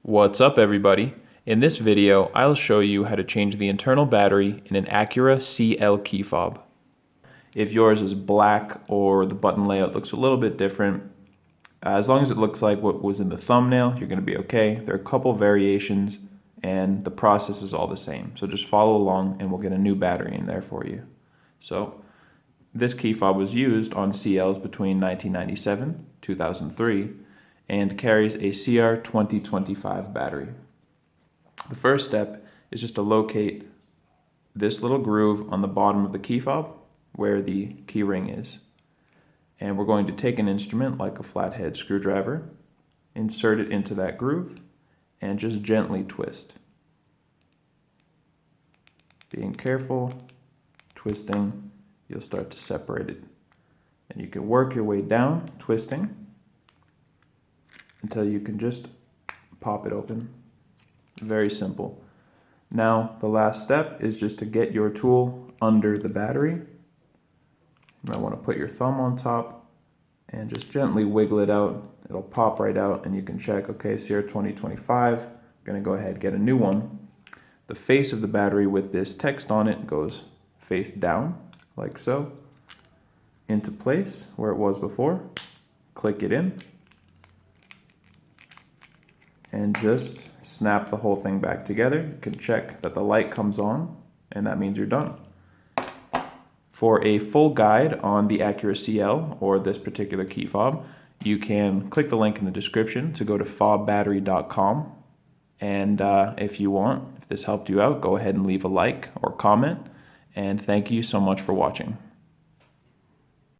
What's up, everybody? In this video, I'll show you how to change the internal battery in an Acura CL key fob. If yours is black or the button layout looks a little bit different, as long as it looks like what was in the thumbnail, you're going to be okay. There are a couple variations and the process is all the same. So just follow along and we'll get a new battery in there for you. So this key fob was used on CLs between 1997, 2003, and carries a CR 2025 battery. The first step is just to locate this little groove on the bottom of the key fob where the key ring is. And we're going to take an instrument like a flathead screwdriver, insert it into that groove, and just gently twist. Being careful, twisting, you'll start to separate it. And you can work your way down, twisting, until you can just pop it open. Very simple. Now, the last step is just to get your tool under the battery. You might want to put your thumb on top and just gently wiggle it out. It'll pop right out and you can check, okay, CR 2025, I'm gonna go ahead and get a new one. The face of the battery with this text on it goes face down, like so, into place where it was before. Click it in, and just snap the whole thing back together. You can check that the light comes on, and that means you're done. For a full guide on the Acura CL or this particular key fob, you can click the link in the description to go to fobbattery.com. And if this helped you out, go ahead and leave a like or comment. And thank you so much for watching.